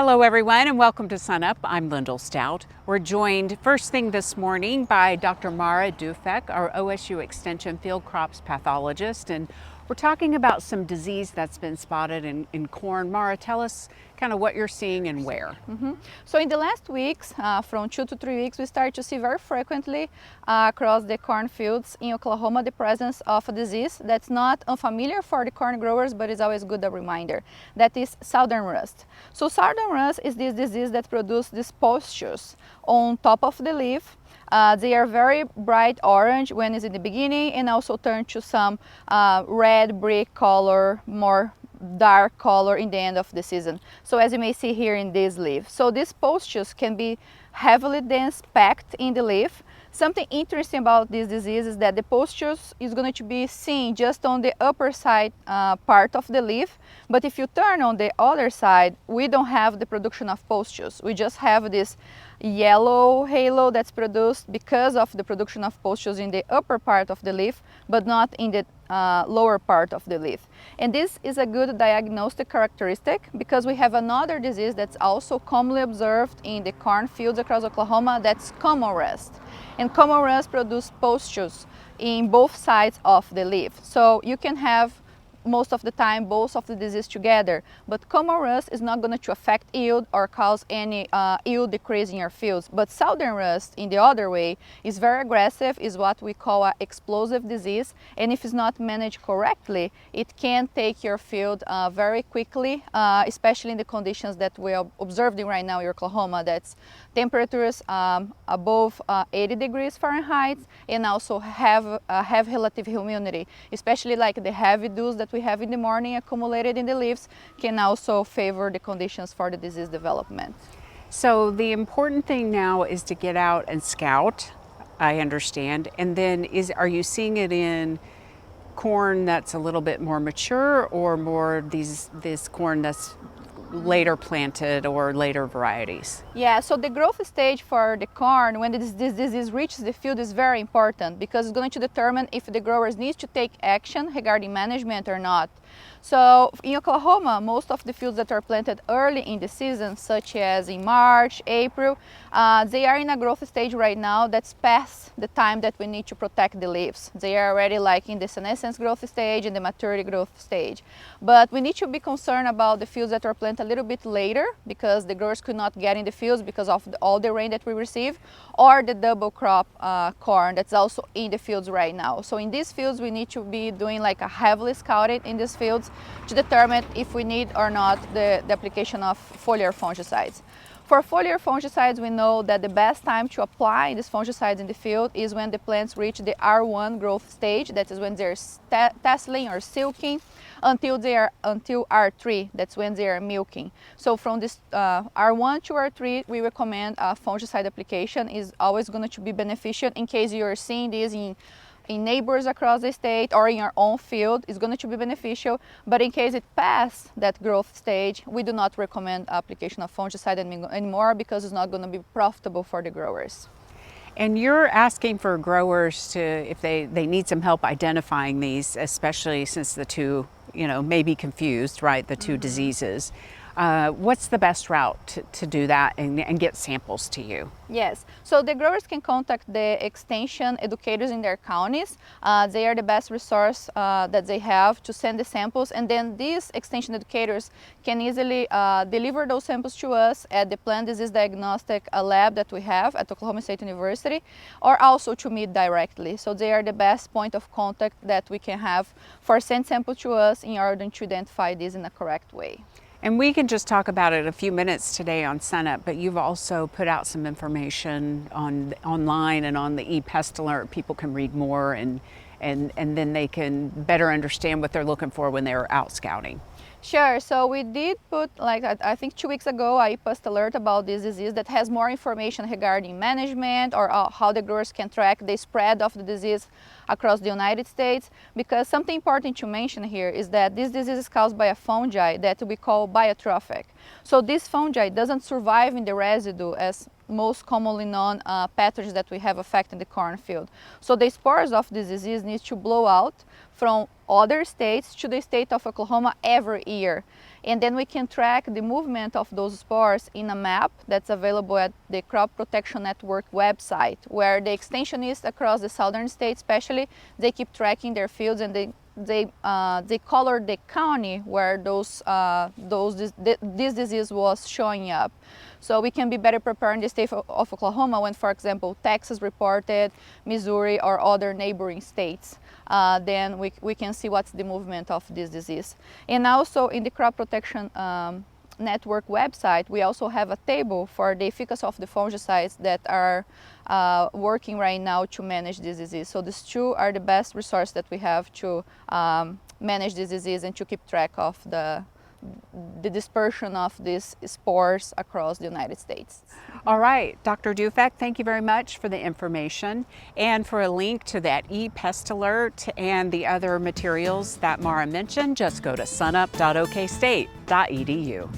Hello everyone and welcome to Sun Up. I'm Lyndall Stout. We're joined first thing this morning by Dr. Maira Duffeck, our OSU Extension field crops pathologist, and we're talking about some disease that's been spotted in corn. Maira, tell us kind of what you're seeing and where. So in the last weeks, from 2 to 3 weeks, we start to see very frequently across the corn fields in Oklahoma the presence of a disease that's not unfamiliar for the corn growers, but is always good a reminder. That is southern rust. So southern rust is this disease that produces these pustules on top of the leaf. They are very bright orange when it's in the beginning and also turn to some red brick color, more dark color in the end of the season. So as you may see here in this leaf. So these pustules can be heavily dense packed in the leaf. Something interesting about this disease is that the pustules is going to be seen just on the upper side part of the leaf, but if you turn on the other side, we don't have the production of pustules. We just have this yellow halo that's produced because of the production of pustules in the upper part of the leaf, but not in the lower part of the leaf. And this is a good diagnostic characteristic because we have another disease that's also commonly observed in the corn fields across Oklahoma, that's common rust. And common rust produce pustules in both sides of the leaf. So you can have most of the time both of the disease together, but common rust is not going to affect yield or cause any yield decrease in your fields. But southern rust, in the other way, is very aggressive, is what we call an explosive disease, and if it's not managed correctly, it can take your field very quickly, especially in the conditions that we are observing right now in Oklahoma. That's temperatures above 80 degrees Fahrenheit and also have relative humidity, especially like the heavy dews that we have in the morning accumulated in the leaves can also favor the conditions for the disease development. So the important thing now is to get out and scout, I understand, and then are you seeing it in corn that's a little bit more mature or more this corn that's later planted or later varieties? Yeah, so the growth stage for the corn when this disease reaches the field is very important because it's going to determine if the growers need to take action regarding management or not. So in Oklahoma, most of the fields that are planted early in the season, such as in March, April, they are in a growth stage right now that's past the time that we need to protect the leaves. They are already like in the senescence growth stage and the maturity growth stage. But we need to be concerned about the fields that are planted a little bit later because the growers could not get in the fields because of all the rain that we receive, or the double crop corn that's also in the fields right now. So in these fields, we need to be doing like a heavily scouted in these fields to determine if we need or not the application of foliar fungicides. For foliar fungicides, we know that the best time to apply these fungicides in the field is when the plants reach the R1 growth stage, that is when they're tasseling or silking, until R3, that's when they are milking. So from this R1 to R3, we recommend a fungicide application is always going to be beneficial in case you're seeing this in neighbors across the state or in your own field. Is going to be beneficial, but in case it passes that growth stage, we do not recommend application of fungicide anymore because it's not going to be profitable for the growers. And you're asking for growers to, if they need some help identifying these, especially since the two, may be confused, right, the two diseases. What's the best route to do that and get samples to you? Yes, so the growers can contact the extension educators in their counties. They are the best resource that they have to send the samples, and then these extension educators can easily deliver those samples to us at the plant disease diagnostic lab that we have at Oklahoma State University, or also to me directly. So they are the best point of contact that we can have for send sample to us in order to identify this in a correct way. And we can just talk about it a few minutes today on Sunup, but you've also put out some information online and on the ePest Alert. People can read more and then they can better understand what they're looking for when they're out scouting. Sure, so we did put, like I think 2 weeks ago, I posted alert about this disease that has more information regarding management or how the growers can track the spread of the disease across the United States, because something important to mention here is that this disease is caused by a fungi that we call biotrophic. So this fungi doesn't survive in the residue as most commonly known pathogens that we have affecting the cornfield. So the spores of this disease need to blow out from other states to the state of Oklahoma every year. And then we can track the movement of those spores in a map that's available at the Crop Protection Network website, where the extensionists across the southern states especially, they keep tracking their fields, and they color the county where this disease was showing up. So we can be better prepared in the state of Oklahoma when, for example, Texas reported, Missouri, or other neighboring states. Then we can see what's the movement of this disease. And also in the Crop Protection Network website, we also have a table for the efficacy of the fungicides that are working right now to manage this disease. So these two are the best resources that we have to manage this disease and to keep track of the dispersion of these spores across the United States. All right, Dr. Duffeck, thank you very much for the information. And for a link to that ePest Alert and the other materials that Maira mentioned, just go to sunup.okstate.edu.